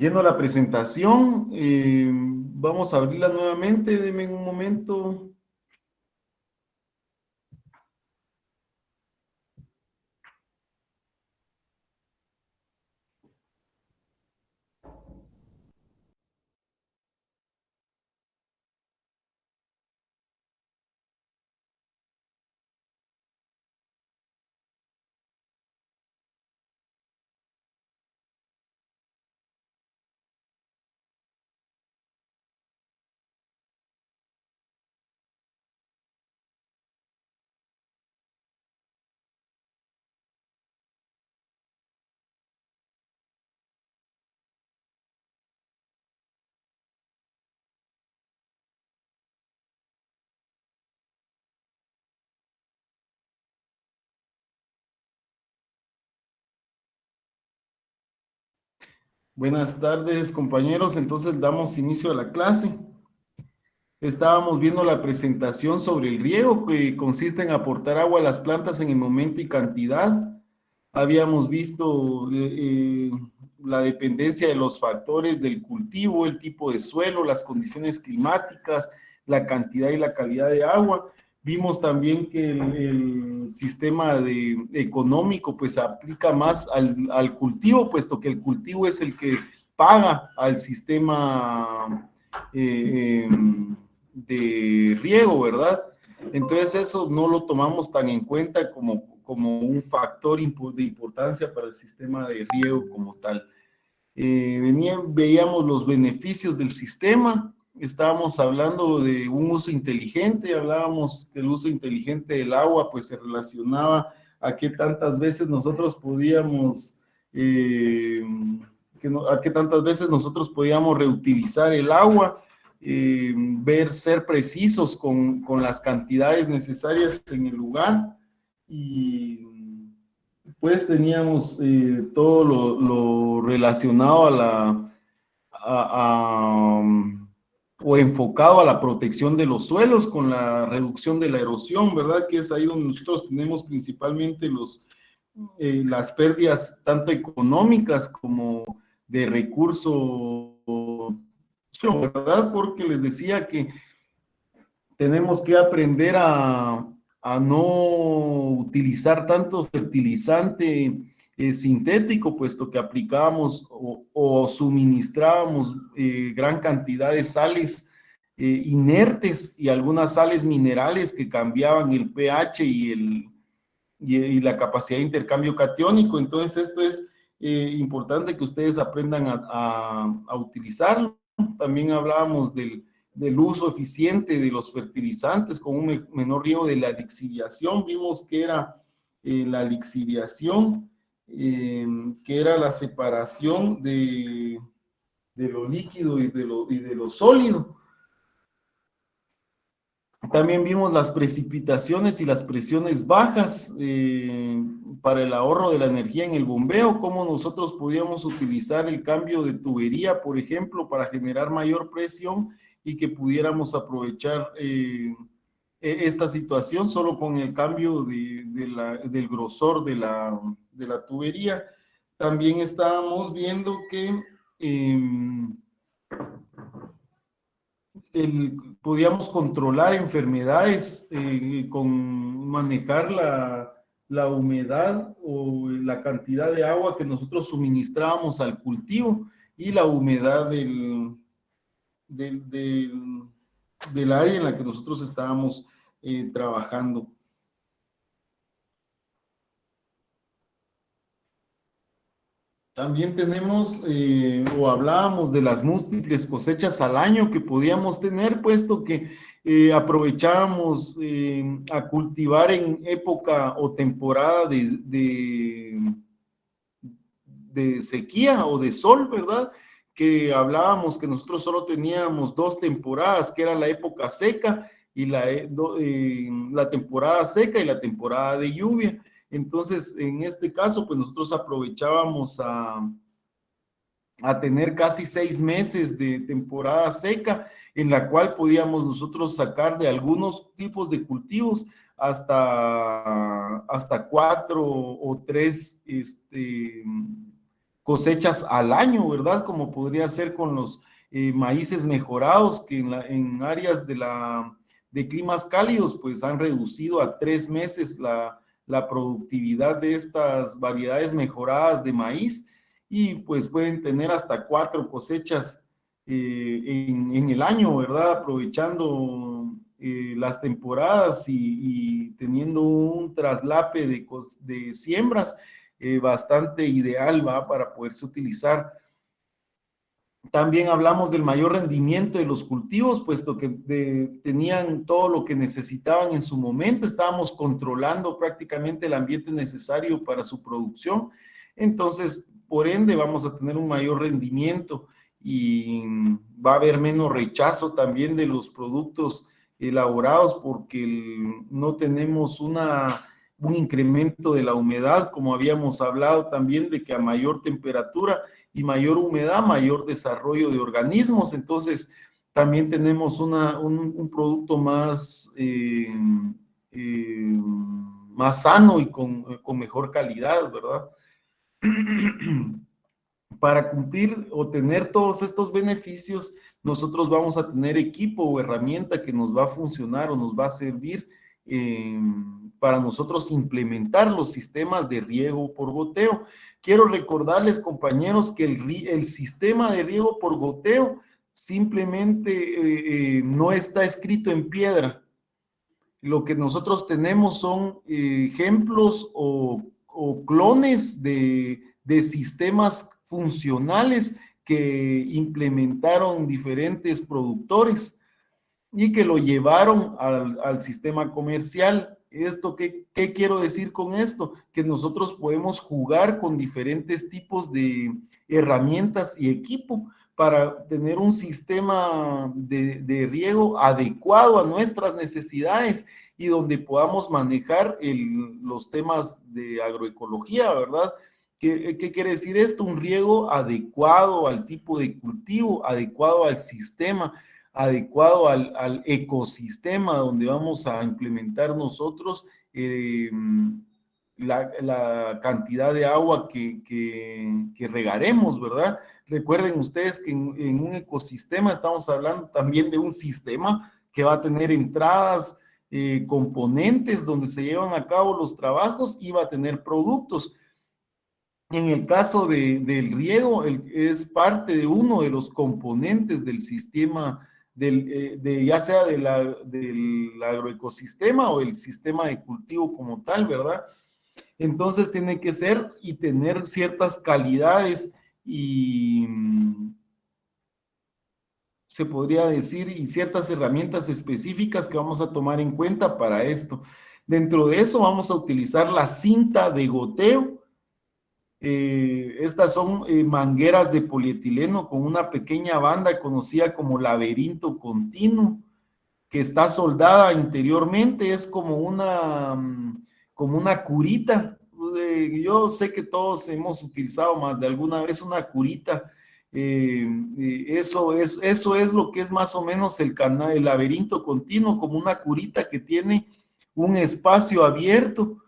Viendo la presentación, vamos a abrirla nuevamente, denme un momento. Buenas tardes, compañeros. Entonces damos inicio a la clase. Estábamos viendo la presentación sobre el riego, que consiste en aportar agua a las plantas en el momento y cantidad. Habíamos visto la dependencia de los factores del cultivo, el tipo de suelo, las condiciones climáticas, la cantidad y la calidad de agua. Vimos también que el sistema económico pues aplica más al cultivo, puesto que el cultivo es el que paga al sistema de riego, ¿verdad? Entonces eso no lo tomamos tan en cuenta como un factor de importancia para el sistema de riego como tal. Veíamos los beneficios del sistema, estábamos hablando de un uso inteligente, hablábamos que el uso inteligente del agua pues se relacionaba a qué tantas veces nosotros podíamos, a qué tantas veces nosotros podíamos reutilizar el agua, ser precisos con las cantidades necesarias en el lugar y pues teníamos todo lo relacionado o enfocado a la protección de los suelos con la reducción de la erosión, ¿verdad? Que es ahí donde nosotros tenemos principalmente las pérdidas tanto económicas como de recursos, ¿verdad? Porque les decía que tenemos que aprender a no utilizar tanto fertilizante sintético, puesto que aplicábamos o suministrábamos gran cantidad de sales inertes y algunas sales minerales que cambiaban el pH y la capacidad de intercambio catiónico. Entonces, esto es importante que ustedes aprendan a utilizarlo. También hablábamos del uso eficiente de los fertilizantes con un menor riesgo de la lixiviación. Vimos que era la lixiviación, que era la separación de lo líquido y de lo sólido. También vimos las precipitaciones y las presiones bajas para el ahorro de la energía en el bombeo, cómo nosotros podíamos utilizar el cambio de tubería, por ejemplo, para generar mayor presión y que pudiéramos aprovechar esta situación solo con el cambio del grosor de la tubería. También estábamos viendo que podíamos controlar enfermedades con manejar la humedad o la cantidad de agua que nosotros suministrábamos al cultivo y la humedad del, del, del área en la que nosotros estábamos trabajando. También tenemos o hablábamos de las múltiples cosechas al año que podíamos tener, puesto que aprovechábamos a cultivar en época o temporada de sequía o de sol, ¿verdad? Que hablábamos que nosotros solo teníamos dos temporadas, que era la época seca y la temporada seca y la temporada de lluvia. Entonces, en este caso, pues nosotros aprovechábamos a tener casi 6 meses de temporada seca, en la cual podíamos nosotros sacar de algunos tipos de cultivos hasta 4 o 3 cosechas al año, ¿verdad? Como podría ser con los maíces mejorados, que en áreas de climas cálidos, pues han reducido a 3 meses la productividad de estas variedades mejoradas de maíz y pues pueden tener hasta 4 cosechas en el año, ¿verdad? Aprovechando las temporadas y teniendo un traslape de siembras bastante ideal, ¿va? Para poderse utilizar. También hablamos del mayor rendimiento de los cultivos, puesto que tenían todo lo que necesitaban en su momento, estábamos controlando prácticamente el ambiente necesario para su producción, entonces, por ende, vamos a tener un mayor rendimiento y va a haber menos rechazo también de los productos elaborados porque no tenemos un incremento de la humedad, como habíamos hablado también de que a mayor temperatura y mayor humedad, mayor desarrollo de organismos. Entonces, también tenemos un producto más sano y con mejor calidad, ¿verdad? Para cumplir o tener todos estos beneficios, nosotros vamos a tener equipo o herramienta que nos va a funcionar o nos va a servir para nosotros implementar los sistemas de riego por goteo. Quiero recordarles, compañeros, que el sistema de riego por goteo simplemente no está escrito en piedra. Lo que nosotros tenemos son ejemplos o clones de sistemas funcionales que implementaron diferentes productores y que lo llevaron al sistema comercial. ¿Qué quiero decir con esto? Que nosotros podemos jugar con diferentes tipos de herramientas y equipo para tener un sistema de riego adecuado a nuestras necesidades y donde podamos manejar los temas de agroecología, ¿verdad? ¿Qué quiere decir esto? Un riego adecuado al tipo de cultivo, adecuado al sistema, adecuado al ecosistema donde vamos a implementar nosotros la cantidad de agua que regaremos, ¿verdad? Recuerden ustedes que en un ecosistema estamos hablando también de un sistema que va a tener entradas, componentes donde se llevan a cabo los trabajos y va a tener productos. En el caso del riego, es parte de uno de los componentes del sistema, ya sea del agroecosistema o el sistema de cultivo como tal, ¿verdad? Entonces tiene que ser y tener ciertas calidades y se podría decir, y ciertas herramientas específicas que vamos a tomar en cuenta para esto. Dentro de eso vamos a utilizar la cinta de goteo. Estas son mangueras de polietileno con una pequeña banda conocida como laberinto continuo, que está soldada interiormente, es como una curita. Yo sé que todos hemos utilizado más de alguna vez una curita. Eso es lo que es más o menos el laberinto continuo, como una curita que tiene un espacio abierto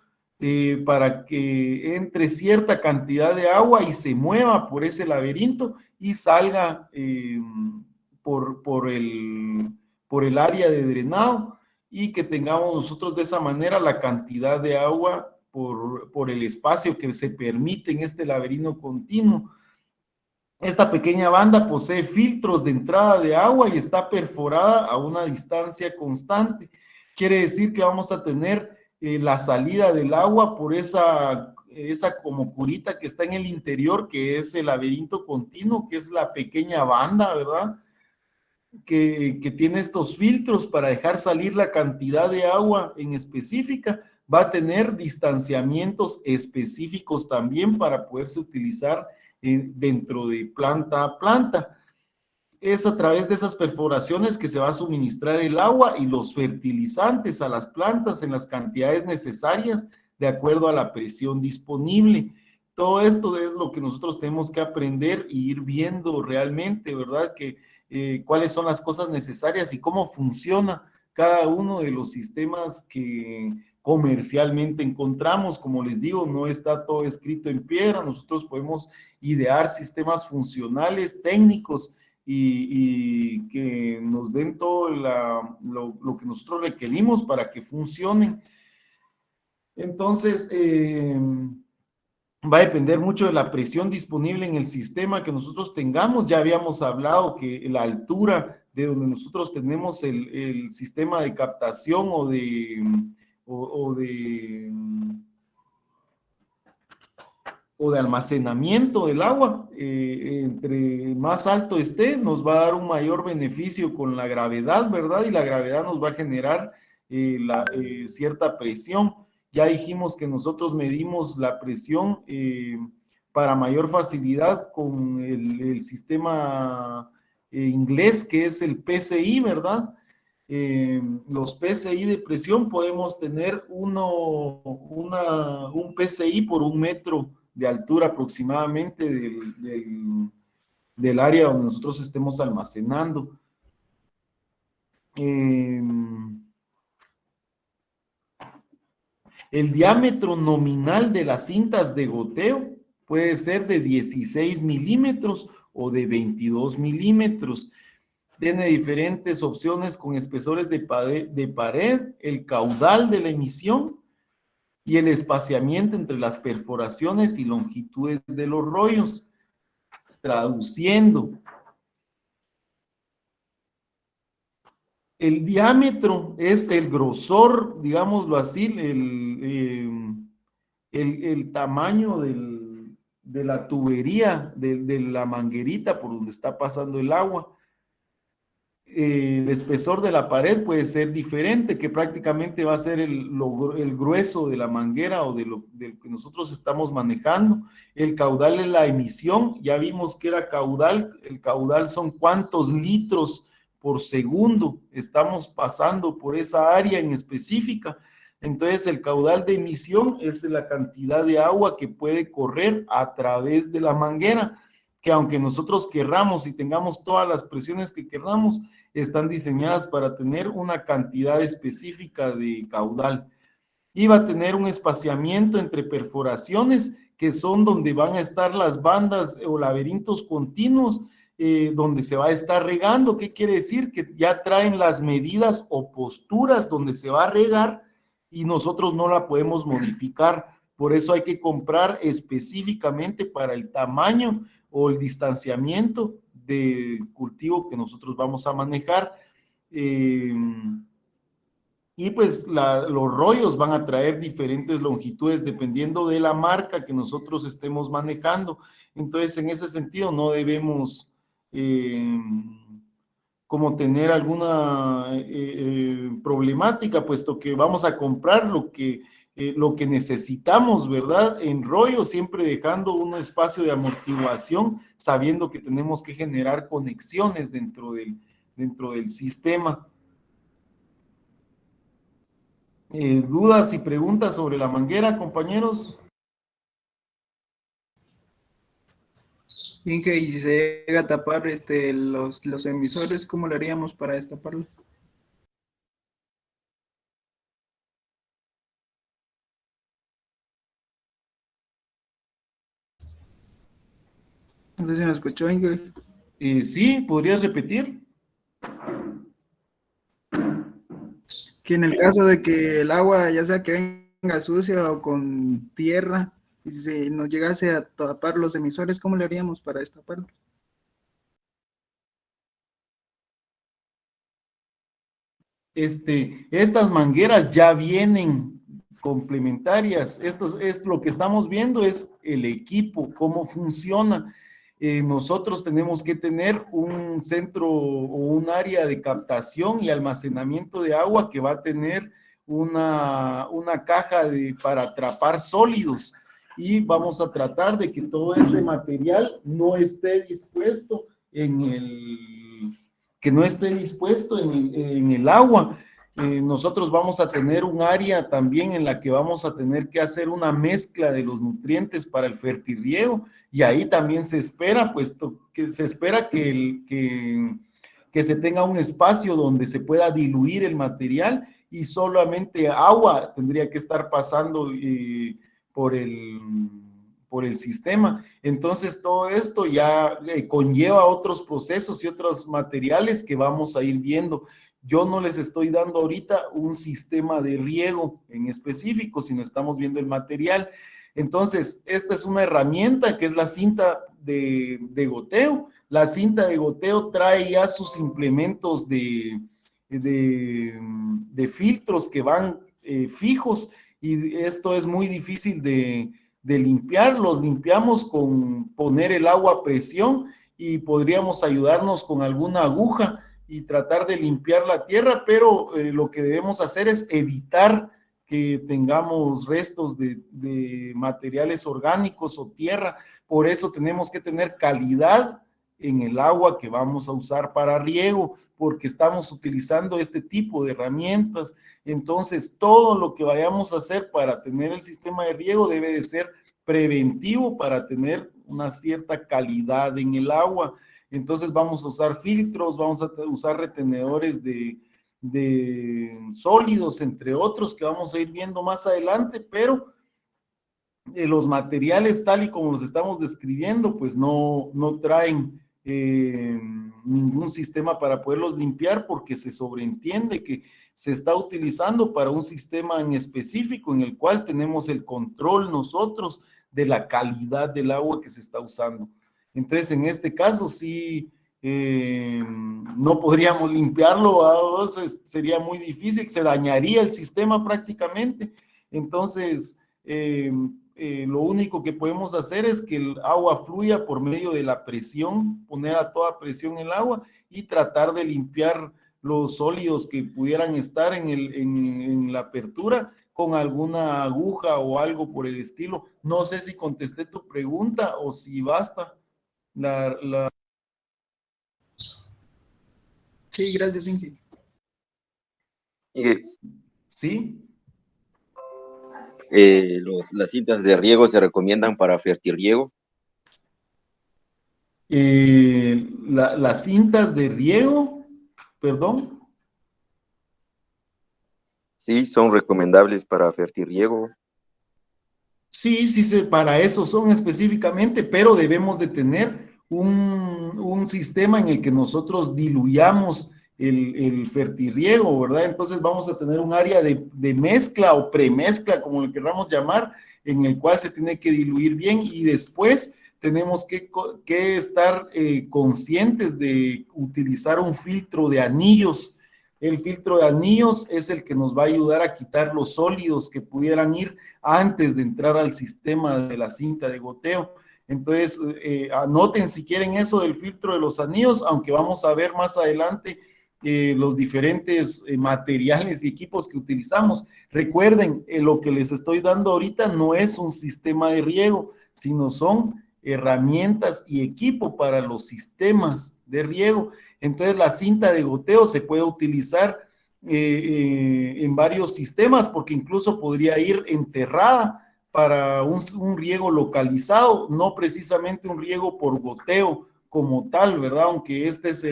para que entre cierta cantidad de agua y se mueva por ese laberinto y salga por el área de drenado y que tengamos nosotros de esa manera la cantidad de agua por el espacio que se permite en este laberinto continuo. Esta pequeña banda posee filtros de entrada de agua y está perforada a una distancia constante. Quiere decir que vamos a tener la salida del agua por esa como curita que está en el interior, que es el laberinto continuo, que es la pequeña banda, ¿verdad? Que tiene estos filtros para dejar salir la cantidad de agua en específica, va a tener distanciamientos específicos también para poderse utilizar dentro de planta a planta. Es a través de esas perforaciones que se va a suministrar el agua y los fertilizantes a las plantas en las cantidades necesarias de acuerdo a la presión disponible. Todo esto es lo que nosotros tenemos que aprender e ir viendo realmente, ¿verdad? Cuáles son las cosas necesarias y cómo funciona cada uno de los sistemas comercialmente encontramos. Como les digo, no está todo escrito en piedra, nosotros podemos idear sistemas funcionales, técnicos, y que nos den todo lo que nosotros requerimos para que funcionen. Entonces, va a depender mucho de la presión disponible en el sistema que nosotros tengamos. Ya habíamos hablado que la altura de donde nosotros tenemos el sistema de captación o de almacenamiento del agua, entre más alto esté, nos va a dar un mayor beneficio con la gravedad, ¿verdad? Y la gravedad nos va a generar cierta presión. Ya dijimos que nosotros medimos la presión para mayor facilidad con el sistema inglés, que es el PSI, ¿verdad? Los PSI de presión podemos tener un PSI por 1 metro de altura aproximadamente del área donde nosotros estemos almacenando. El diámetro nominal de las cintas de goteo puede ser de 16 milímetros o de 22 milímetros. Tiene diferentes opciones con espesores de pared, el caudal de la emisión y el espaciamiento entre las perforaciones y longitudes de los rollos. Traduciendo, el diámetro es el grosor, digámoslo así, el tamaño de la tubería, de la manguerita por donde está pasando el agua. El espesor de la pared puede ser diferente, que prácticamente va a ser el grueso de la manguera o de lo que nosotros estamos manejando. El caudal es la emisión, ya vimos que era caudal, el caudal son cuántos litros por segundo estamos pasando por esa área en específica. Entonces el caudal de emisión es la cantidad de agua que puede correr a través de la manguera, que aunque nosotros querramos y tengamos todas las presiones que querramos, están diseñadas para tener una cantidad específica de caudal. Y va a tener un espaciamiento entre perforaciones, que son donde van a estar las bandas o laberintos continuos, donde se va a estar regando. ¿Qué quiere decir? Que ya traen las medidas o posturas donde se va a regar y nosotros no la podemos modificar. Por eso hay que comprar específicamente para el tamaño o el distanciamiento del cultivo que nosotros vamos a manejar. Y pues los rollos van a traer diferentes longitudes dependiendo de la marca que nosotros estemos manejando. Entonces, en ese sentido, no debemos como tener alguna problemática, puesto que vamos a comprar lo que necesitamos, ¿verdad? En rollo, siempre dejando un espacio de amortiguación, sabiendo que tenemos que generar conexiones dentro del sistema. ¿Dudas y preguntas sobre la manguera, compañeros? Inge, y si se llega a tapar los emisores, ¿cómo le haríamos para destaparlo? No sé si me escuchó, Inge. Sí, ¿podrías repetir? Que en el caso de que el agua, ya sea que venga sucia o con tierra, y si nos llegase a tapar los emisores, ¿cómo le haríamos para destaparlo? Estas mangueras ya vienen complementarias. Esto es lo que estamos viendo, es el equipo, cómo funciona. Nosotros tenemos que tener un centro o un área de captación y almacenamiento de agua que va a tener una caja para atrapar sólidos, y vamos a tratar de que todo este material no esté dispuesto en el agua. Nosotros vamos a tener un área también en la que vamos a tener que hacer una mezcla de los nutrientes para el fertirriego, y ahí también se espera, puesto que se espera que se tenga un espacio donde se pueda diluir el material, y solamente agua tendría que estar pasando por el sistema. Entonces todo esto ya conlleva otros procesos y otros materiales que vamos a ir viendo. Yo no les estoy dando ahorita un sistema de riego en específico, sino estamos viendo el material. Entonces, esta es una herramienta que es la cinta de goteo. La cinta de goteo trae ya sus implementos de filtros que van fijos, y esto es muy difícil de limpiar. Los limpiamos con poner el agua a presión, y podríamos ayudarnos con alguna aguja y tratar de limpiar la tierra, pero lo que debemos hacer es evitar que tengamos restos de materiales orgánicos o tierra. Por eso tenemos que tener calidad en el agua que vamos a usar para riego, porque estamos utilizando este tipo de herramientas. Entonces, todo lo que vayamos a hacer para tener el sistema de riego debe de ser preventivo para tener una cierta calidad en el agua. Entonces vamos a usar filtros, vamos a usar retenedores de sólidos, entre otros, que vamos a ir viendo más adelante, pero los materiales tal y como los estamos describiendo, pues no traen ningún sistema para poderlos limpiar, porque se sobreentiende que se está utilizando para un sistema en específico en el cual tenemos el control nosotros de la calidad del agua que se está usando. Entonces, en este caso, sí, no podríamos limpiarlo, sería muy difícil, se dañaría el sistema prácticamente. Entonces, lo único que podemos hacer es que el agua fluya por medio de la presión, poner a toda presión el agua y tratar de limpiar los sólidos que pudieran estar en la apertura con alguna aguja o algo por el estilo. No sé si contesté tu pregunta o si basta. Sí, gracias, Inge. ¿Sí? Las cintas de riego se recomiendan para fertirriego. Las cintas de riego, perdón. Sí, son recomendables para fertirriego. Sí, para eso son específicamente, pero debemos de tener un sistema en el que nosotros diluyamos el fertirriego, ¿verdad? Entonces vamos a tener un área de mezcla o premezcla, como lo queramos llamar, en el cual se tiene que diluir bien, y después tenemos que estar conscientes de utilizar un filtro de anillos. El filtro de anillos es el que nos va a ayudar a quitar los sólidos que pudieran ir antes de entrar al sistema de la cinta de goteo. Entonces, anoten si quieren eso del filtro de los anillos, aunque vamos a ver más adelante los diferentes materiales y equipos que utilizamos. Recuerden, lo que les estoy dando ahorita no es un sistema de riego, sino son herramientas y equipo para los sistemas de riego. Entonces, la cinta de goteo se puede utilizar en varios sistemas, porque incluso podría ir enterrada para un riego localizado, no precisamente un riego por goteo como tal, ¿verdad? Aunque este es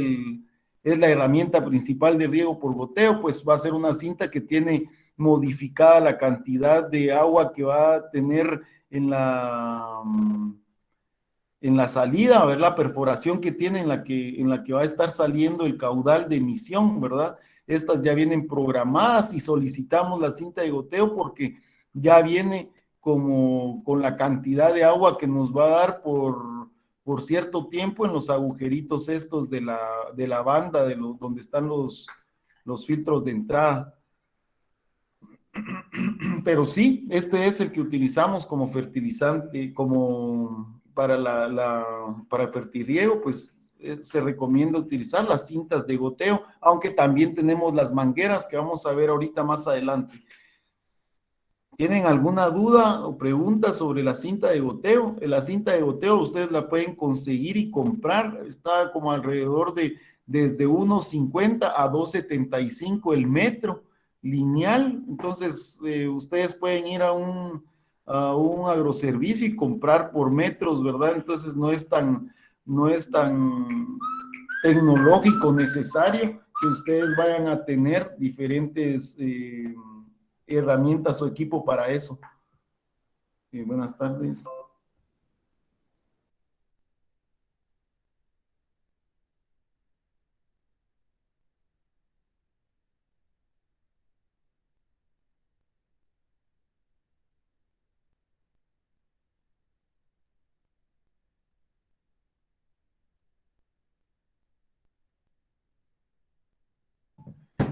la herramienta principal de riego por goteo, pues va a ser una cinta que tiene modificada la cantidad de agua que va a tener en la salida, a ver la perforación que tiene en la que va a estar saliendo el caudal de emisión, ¿verdad? Estas ya vienen programadas, y solicitamos la cinta de goteo porque ya viene como con la cantidad de agua que nos va a dar por cierto tiempo en los agujeritos estos de la banda donde están los filtros de entrada. Pero sí, este es el que utilizamos como fertilizante, como para el fertirriego, pues se recomienda utilizar las cintas de goteo, aunque también tenemos las mangueras que vamos a ver ahorita más adelante. ¿Tienen alguna duda o pregunta sobre la cinta de goteo? La cinta de goteo ustedes la pueden conseguir y comprar, está como alrededor desde 1.50 a 2.75 el metro lineal. Entonces ustedes pueden ir a un agroservicio y comprar por metros, ¿verdad? Entonces no es tan tecnológico necesario, que ustedes vayan a tener diferentes herramientas o equipo para eso. Buenas tardes.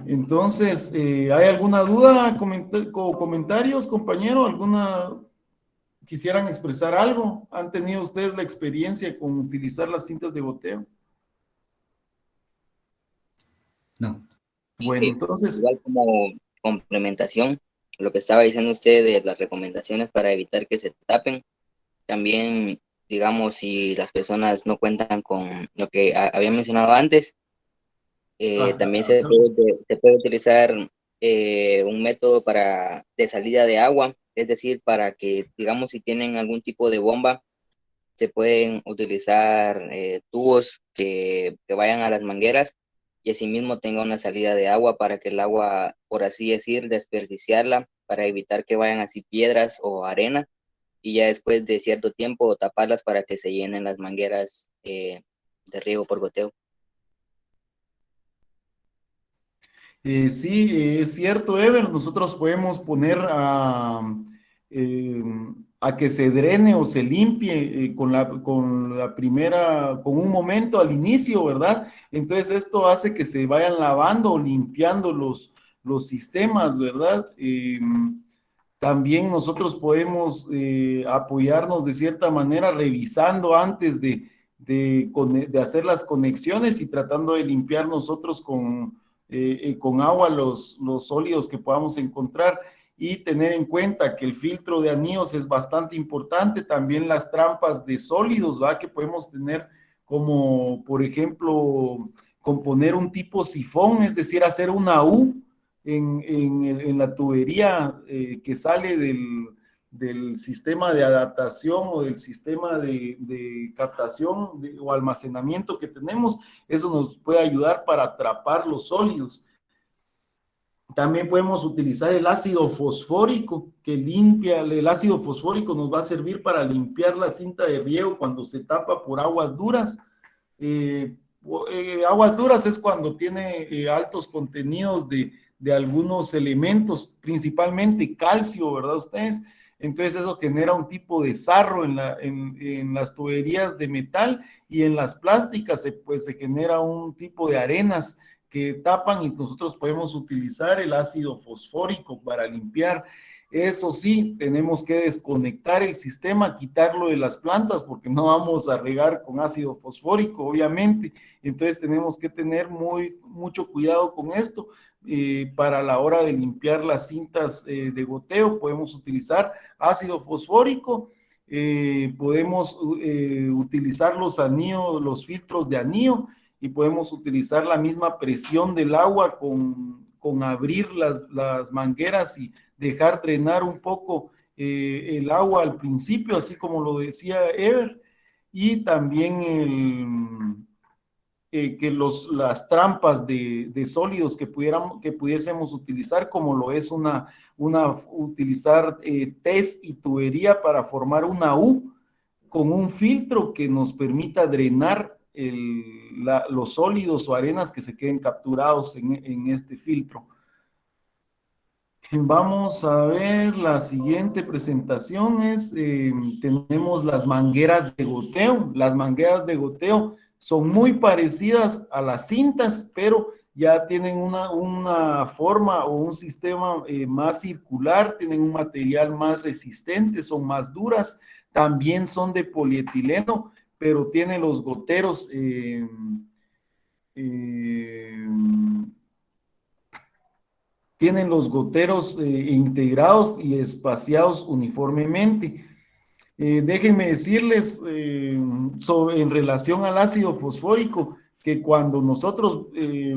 Entonces, ¿hay alguna duda, comentarios, compañero? ¿Quisieran expresar algo? ¿Han tenido ustedes la experiencia con utilizar las cintas de goteo? No. Bueno, entonces, Igual como complementación, lo que estaba diciendo usted de las recomendaciones para evitar que se tapen, también, digamos, si las personas no cuentan con lo que había mencionado antes, también se puede utilizar un método de salida de agua, es decir, para que, digamos, si tienen algún tipo de bomba, se pueden utilizar tubos que vayan a las mangueras y asimismo tenga una salida de agua para que el agua, por así decir, desperdiciarla, para evitar que vayan así piedras o arena y ya después de cierto tiempo taparlas para que se llenen las mangueras de riego por goteo. sí, es cierto, Ever, nosotros podemos poner a que se drene o se limpie con un momento al inicio, ¿verdad? Entonces esto hace que se vayan lavando o limpiando los sistemas, ¿verdad? También nosotros podemos apoyarnos de cierta manera revisando antes de hacer las conexiones y tratando de limpiar nosotros con agua los sólidos que podamos encontrar y tener en cuenta que el filtro de anillos es bastante importante, también las trampas de sólidos, ¿va? Que podemos tener como, por ejemplo, componer un tipo sifón, es decir, hacer una U en la tubería que sale del sistema de adaptación o del sistema de captación o almacenamiento que tenemos. Eso nos puede ayudar para atrapar los sólidos. También podemos utilizar el ácido fosfórico que limpia. El ácido fosfórico nos va a servir para limpiar la cinta de riego cuando se tapa por aguas duras. Aguas duras es cuando tiene altos contenidos de algunos elementos, principalmente calcio, ¿verdad ustedes? Entonces eso genera un tipo de sarro en las tuberías de metal y en las plásticas pues se genera un tipo de arenas que tapan y nosotros podemos utilizar el ácido fosfórico para limpiar. Eso sí, tenemos que desconectar el sistema, quitarlo de las plantas porque no vamos a regar con ácido fosfórico, obviamente. Entonces tenemos que tener mucho cuidado con esto. Para la hora de limpiar las cintas de goteo podemos utilizar ácido fosfórico, podemos utilizar los anillos, los filtros de anillo y podemos utilizar la misma presión del agua con abrir las mangueras y dejar drenar un poco el agua al principio, así como lo decía Ever, y también que las trampas de sólidos que pudiésemos utilizar, como lo es utilizar test y tubería para formar una U con un filtro que nos permita drenar los sólidos o arenas que se queden capturados en este filtro. Vamos a ver, la siguiente presentación tenemos las mangueras de goteo. Las mangueras de goteo son muy parecidas a las cintas, pero ya tienen una forma o un sistema más circular, tienen un material más resistente, son más duras, también son de polietileno, pero tienen los goteros integrados y espaciados uniformemente. Déjenme decirles en relación al ácido fosfórico, que cuando nosotros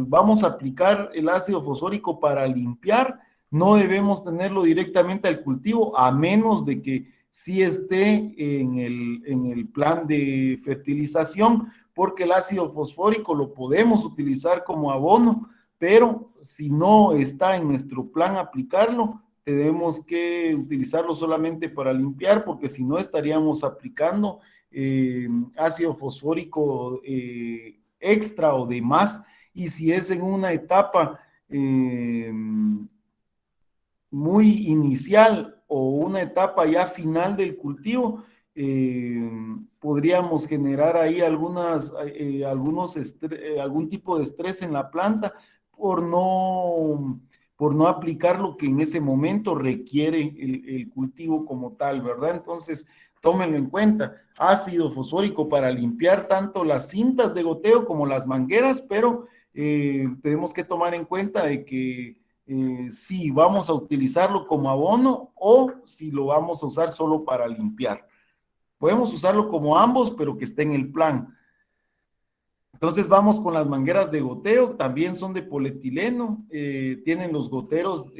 vamos a aplicar el ácido fosfórico para limpiar, no debemos tenerlo directamente al cultivo, a menos de que sí esté en el plan de fertilización, porque el ácido fosfórico lo podemos utilizar como abono pero si no está en nuestro plan aplicarlo, tenemos que utilizarlo solamente para limpiar, porque si no estaríamos aplicando ácido fosfórico extra o de más, y si es en una etapa muy inicial o una etapa ya final del cultivo, podríamos generar ahí algún tipo de estrés en la planta por no aplicar lo que en ese momento requiere el cultivo como tal, ¿verdad? Entonces, tómenlo en cuenta. Ácido fosfórico para limpiar tanto las cintas de goteo como las mangueras, pero tenemos que tomar en cuenta de que si vamos a utilizarlo como abono o si lo vamos a usar solo para limpiar. Podemos usarlo como ambos, pero que esté en el plan. Entonces vamos con las mangueras de goteo, también son de polietileno, tienen los goteros.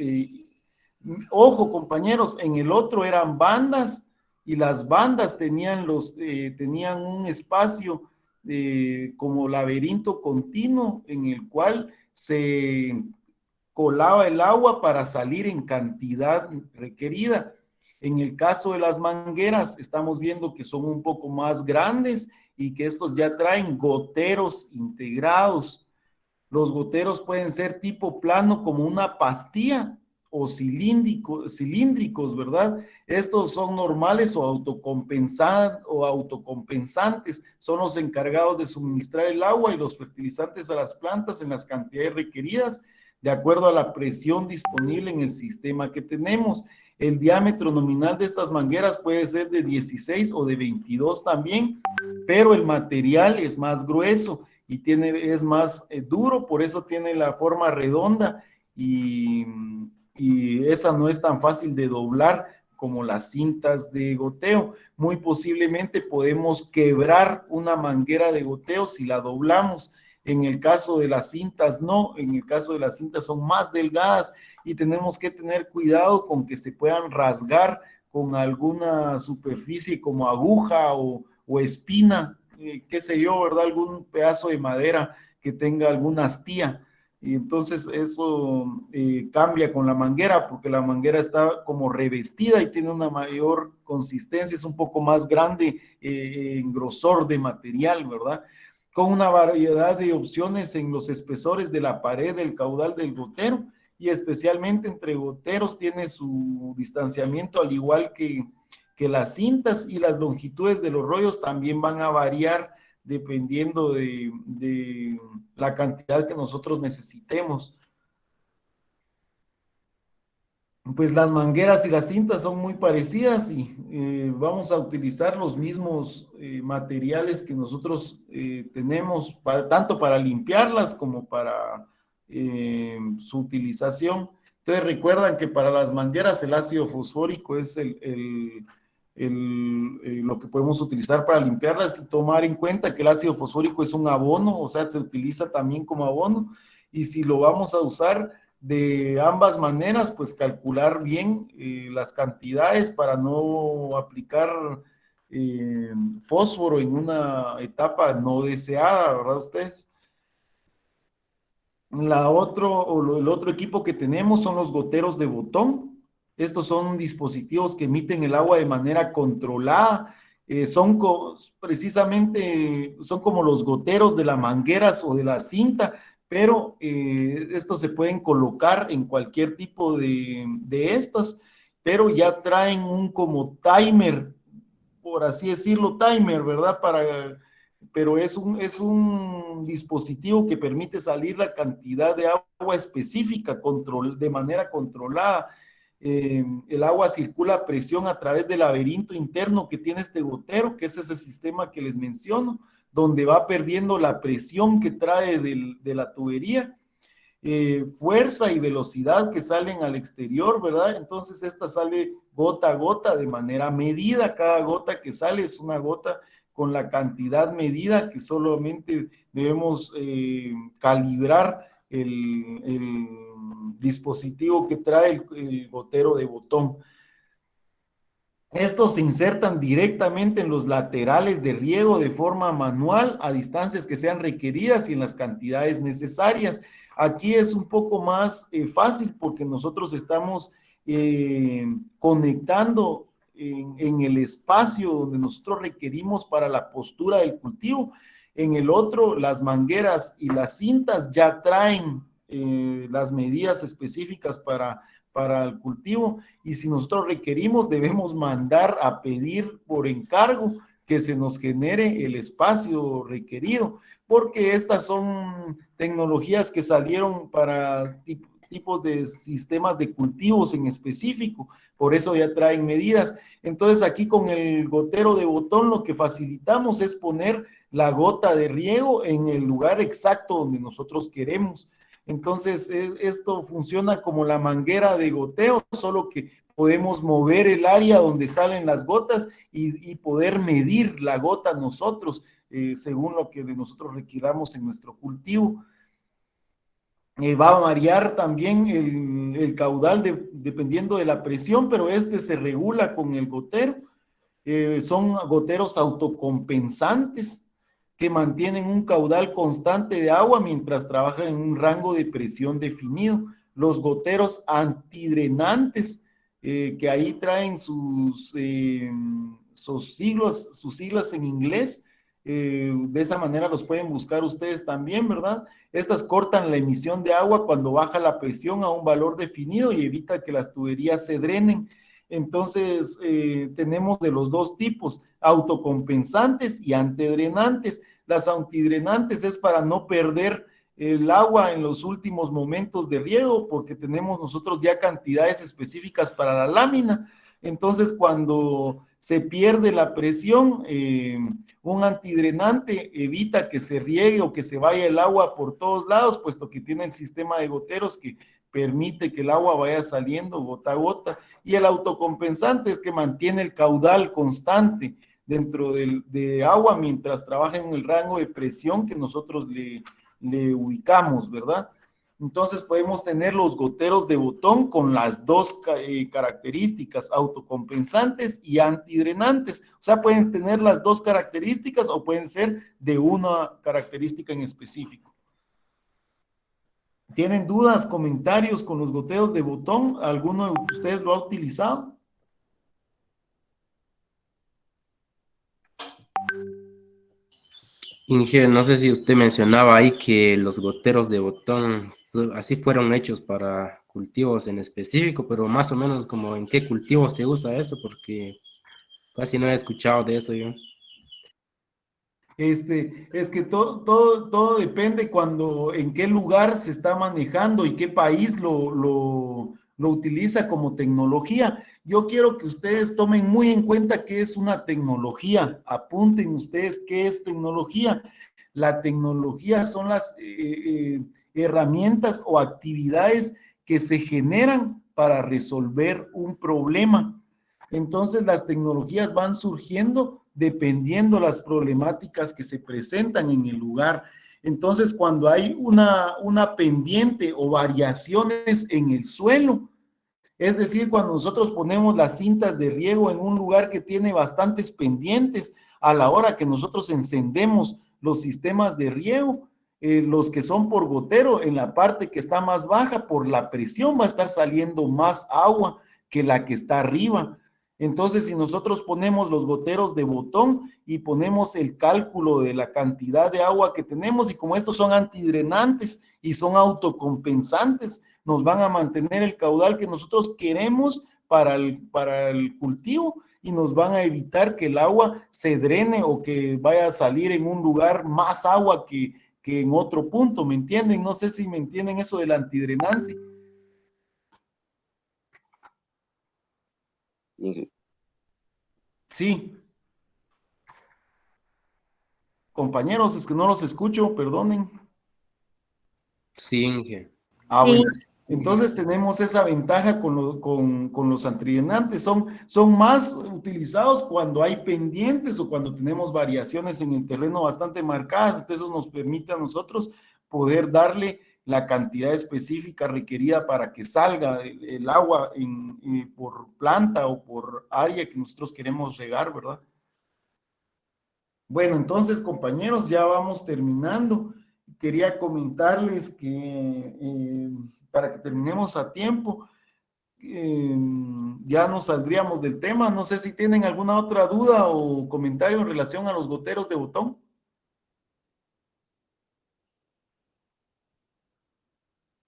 Ojo, compañeros, en el otro eran bandas y las bandas tenían un espacio como laberinto continuo en el cual se colaba el agua para salir en cantidad requerida. En el caso de las mangueras, estamos viendo que son un poco más grandes y que estos ya traen goteros integrados. Los goteros pueden ser tipo plano como una pastilla o cilíndricos, ¿verdad? Estos son normales o autocompensantes. Son los encargados de suministrar el agua y los fertilizantes a las plantas en las cantidades requeridas de acuerdo a la presión disponible en el sistema que tenemos. El diámetro nominal de estas mangueras puede ser de 16 o de 22 también, pero el material es más grueso y es más duro, por eso tiene la forma redonda y esa no es tan fácil de doblar como las cintas de goteo. Muy posiblemente podemos quebrar una manguera de goteo si la doblamos. En el caso de las cintas no, en el caso de las cintas son más delgadas y tenemos que tener cuidado con que se puedan rasgar con alguna superficie como aguja o espina, qué sé yo, ¿verdad? Algún pedazo de madera que tenga alguna astilla. Y entonces eso cambia con la manguera, porque la manguera está como revestida y tiene una mayor consistencia, es un poco más grande en grosor de material, ¿verdad? Con una variedad de opciones en los espesores de la pared del caudal del gotero, y especialmente entre goteros tiene su distanciamiento al igual que las cintas, y las longitudes de los rollos también van a variar dependiendo de la cantidad que nosotros necesitemos. Pues las mangueras y las cintas son muy parecidas y vamos a utilizar los mismos materiales que nosotros tenemos, tanto para limpiarlas como para su utilización. Entonces recuerdan que para las mangueras el ácido fosfórico es lo que podemos utilizar para limpiarlas, y tomar en cuenta que el ácido fosfórico es un abono, o sea, se utiliza también como abono, y si lo vamos a usar de ambas maneras, pues calcular bien las cantidades para no aplicar fósforo en una etapa no deseada, ¿verdad ustedes? El otro equipo que tenemos son los goteros de botón. Estos son dispositivos que emiten el agua de manera controlada. Precisamente son como los goteros de las mangueras o de la cinta, pero estos se pueden colocar en cualquier tipo de estas, pero ya traen un como timer, por así decirlo, timer, ¿verdad? Pero es un dispositivo que permite salir la cantidad de agua específica de manera controlada. El agua circula a presión a través del laberinto interno que tiene este gotero, que es ese sistema que les menciono, donde va perdiendo la presión que trae de la tubería, fuerza y velocidad que salen al exterior, ¿verdad? Entonces esta sale gota a gota de manera medida. Cada gota que sale es una gota con la cantidad medida que solamente debemos calibrar el dispositivo que trae el gotero de botón. Estos se insertan directamente en los laterales de riego de forma manual a distancias que sean requeridas y en las cantidades necesarias. Aquí es un poco más fácil porque nosotros estamos conectando en el espacio donde nosotros requerimos para la postura del cultivo. En el otro, las mangueras y las cintas ya traen las medidas específicas para el cultivo, y si nosotros requerimos, debemos mandar a pedir por encargo que se nos genere el espacio requerido, porque estas son tecnologías que salieron para tipos de sistemas de cultivos en específico, por eso ya traen medidas. Entonces aquí con el gotero de botón lo que facilitamos es poner la gota de riego en el lugar exacto donde nosotros queremos. Entonces, esto funciona como la manguera de goteo, solo que podemos mover el área donde salen las gotas y poder medir la gota nosotros, según lo que de nosotros requiramos en nuestro cultivo. Va a variar también el caudal dependiendo de la presión, pero este se regula con el gotero. Son goteros autocompensantes que mantienen un caudal constante de agua mientras trabajan en un rango de presión definido. Los goteros antidrenantes, que ahí traen sus siglas en inglés, de esa manera los pueden buscar ustedes también, ¿verdad? Estas cortan la emisión de agua cuando baja la presión a un valor definido y evita que las tuberías se drenen. Entonces, tenemos de los dos tipos, autocompensantes y antidrenantes. Las antidrenantes es para no perder el agua en los últimos momentos de riego, porque tenemos nosotros ya cantidades específicas para la lámina. Entonces, cuando se pierde la presión, un antidrenante evita que se riegue o que se vaya el agua por todos lados, puesto que tiene el sistema de goteros que permite que el agua vaya saliendo gota a gota. Y el autocompensante es que mantiene el caudal constante dentro de agua mientras trabaja en el rango de presión que nosotros le ubicamos, ¿verdad? Entonces podemos tener los goteros de botón con las dos características, autocompensantes y antidrenantes. O sea, pueden tener las dos características o pueden ser de una característica en específico. ¿Tienen dudas, comentarios con los goteros de botón? ¿Alguno de ustedes lo ha utilizado? Inge, no sé si usted mencionaba ahí que los goteros de botón así fueron hechos para cultivos en específico, pero más o menos como en qué cultivo se usa eso, porque casi no he escuchado de eso yo. Es que todo depende en qué lugar se está manejando y qué país lo utiliza como tecnología. Yo quiero que ustedes tomen muy en cuenta qué es una tecnología. Apunten ustedes qué es tecnología. La tecnología son las herramientas o actividades que se generan para resolver un problema. Entonces las tecnologías van surgiendo dependiendo las problemáticas que se presentan en el lugar. Entonces, cuando hay una pendiente o variaciones en el suelo, es decir, cuando nosotros ponemos las cintas de riego en un lugar que tiene bastantes pendientes, a la hora que nosotros encendemos los sistemas de riego, los que son por gotero, en la parte que está más baja, por la presión va a estar saliendo más agua que la que está arriba. Entonces, si nosotros ponemos los goteros de botón y ponemos el cálculo de la cantidad de agua que tenemos, y como estos son antidrenantes y son autocompensantes, nos van a mantener el caudal que nosotros queremos para el cultivo y nos van a evitar que el agua se drene o que vaya a salir en un lugar más agua que en otro punto, ¿me entienden? No sé si me entienden eso del antidrenante. Sí. Compañeros, es que no los escucho, perdonen. Sí, Inge. Bueno. Entonces tenemos esa ventaja con los antidrenantes. Son más utilizados cuando hay pendientes o cuando tenemos variaciones en el terreno bastante marcadas. Entonces eso nos permite a nosotros poder darle la cantidad específica requerida para que salga el agua por planta o por área que nosotros queremos regar, ¿verdad? Bueno, entonces, compañeros, ya vamos terminando. Quería comentarles que para que terminemos a tiempo, ya nos saldríamos del tema. No sé si tienen alguna otra duda o comentario en relación a los goteros de botón.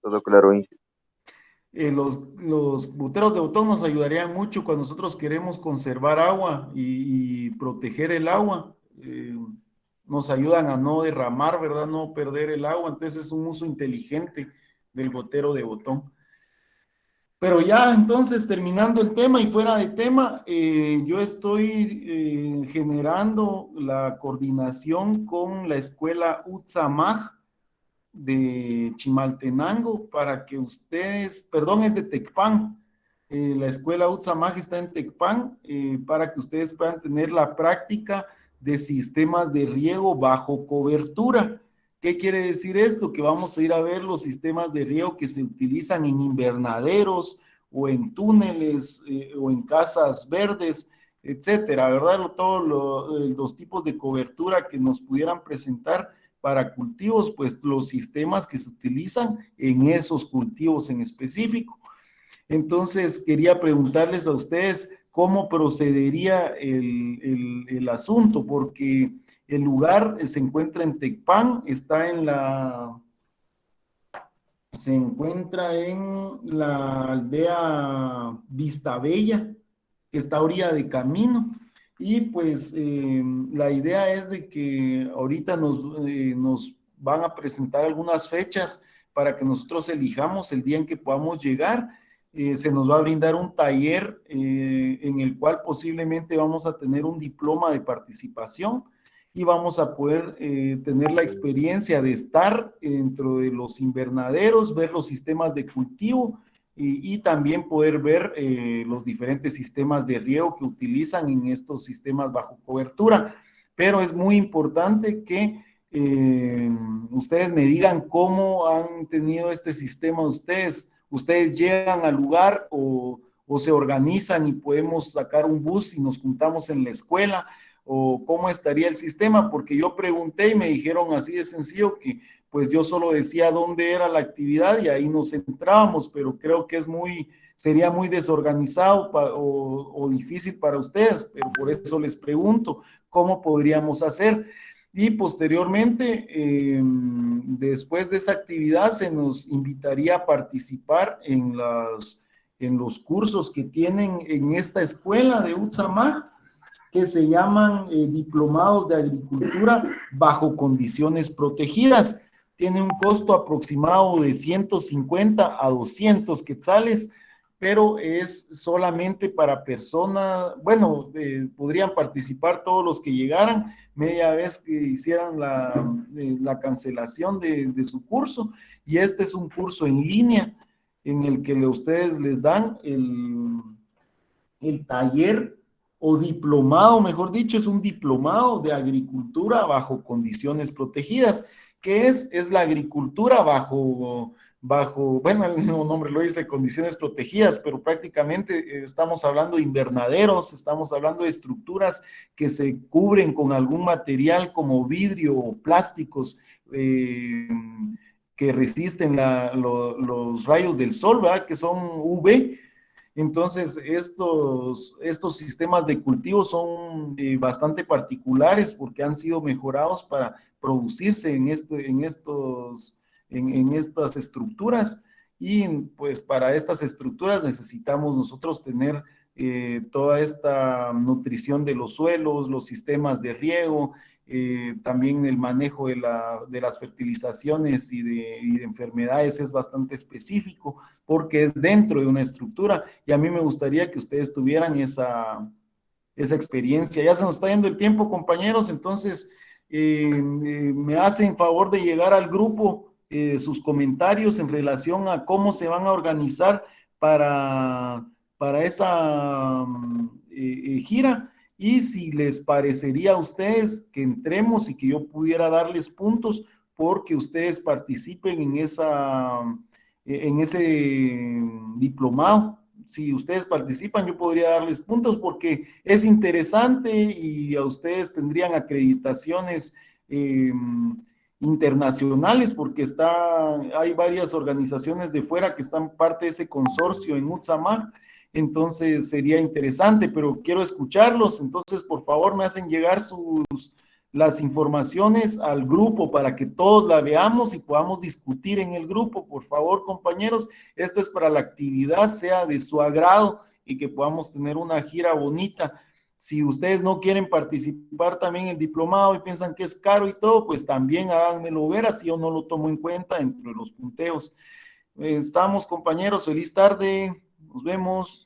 Todo claro, Inge. Los goteros de botón nos ayudarían mucho cuando nosotros queremos conservar agua y proteger el agua. Nos ayudan a no derramar, ¿verdad? No perder el agua. Entonces es un uso inteligente del gotero de botón. Pero ya entonces terminando el tema y fuera de tema, yo estoy generando la coordinación con la escuela Utzamaj de Chimaltenango para que ustedes, perdón, es de Tecpan, la escuela Utzamaj está en Tecpan, para que ustedes puedan tener la práctica de sistemas de riego bajo cobertura. ¿Qué quiere decir esto? Que vamos a ir a ver los sistemas de riego que se utilizan en invernaderos o en túneles o en casas verdes, etcétera, ¿verdad? Todos los tipos de cobertura que nos pudieran presentar para cultivos, pues los sistemas que se utilizan en esos cultivos en específico. Entonces, quería preguntarles a ustedes cómo procedería el asunto, porque el lugar se encuentra en Tecpan, se encuentra en la aldea Vistabella, que está a orilla de camino. Y pues la idea es de que ahorita nos van a presentar algunas fechas para que nosotros elijamos el día en que podamos llegar. Se nos va a brindar un taller en el cual posiblemente vamos a tener un diploma de participación y vamos a poder tener la experiencia de estar dentro de los invernaderos, ver los sistemas de cultivo y también poder ver los diferentes sistemas de riego que utilizan en estos sistemas bajo cobertura. Pero es muy importante que ustedes me digan cómo han tenido este sistema ustedes. ¿Ustedes llegan al lugar o se organizan y podemos sacar un bus y nos juntamos en la escuela? ¿O cómo estaría el sistema? Porque yo pregunté y me dijeron así de sencillo que pues yo solo decía dónde era la actividad y ahí nos entrábamos, pero creo que sería muy desorganizado o difícil para ustedes, pero por eso les pregunto, ¿cómo podríamos hacer? Y posteriormente, después de esa actividad, se nos invitaría a participar en los cursos que tienen en esta escuela de Utzamaj, que se llaman diplomados de agricultura bajo condiciones protegidas. Tiene un costo aproximado de 150 a 200 quetzales, pero es solamente para personas, bueno, podrían participar todos los que llegaran, media vez que hicieran la cancelación de su curso, y este es un curso en línea en el que ustedes les dan el taller o diplomado, mejor dicho, es un diplomado de agricultura bajo condiciones protegidas. ¿Qué es? Es la agricultura bajo, bueno, el mismo nombre lo dice, condiciones protegidas, pero prácticamente estamos hablando de invernaderos, estamos hablando de estructuras que se cubren con algún material como vidrio o plásticos que resisten los rayos del sol, ¿verdad? Que son UV. Entonces, estos sistemas de cultivo son bastante particulares porque han sido mejorados para producirse en estas estructuras y pues para estas estructuras necesitamos nosotros tener toda esta nutrición de los suelos, los sistemas de riego, también el manejo de las fertilizaciones y de enfermedades es bastante específico porque es dentro de una estructura y a mí me gustaría que ustedes tuvieran esa experiencia. Ya se nos está yendo el tiempo, compañeros, entonces me hacen favor de llegar al grupo sus comentarios en relación a cómo se van a organizar para esa gira y si les parecería a ustedes que entremos y que yo pudiera darles puntos porque ustedes participen en ese diplomado. Si ustedes participan, yo podría darles puntos porque es interesante y a ustedes tendrían acreditaciones internacionales porque hay varias organizaciones de fuera que están parte de ese consorcio en Utsamag. Entonces sería interesante, pero quiero escucharlos. Entonces, por favor, me hacen llegar las informaciones al grupo para que todos la veamos y podamos discutir en el grupo. Por favor, compañeros, esto es para la actividad, sea de su agrado y que podamos tener una gira bonita. Si ustedes no quieren participar también en el diplomado y piensan que es caro y todo, pues también háganmelo ver, así yo no lo tomo en cuenta dentro de los punteos. Estamos, compañeros, feliz tarde, nos vemos.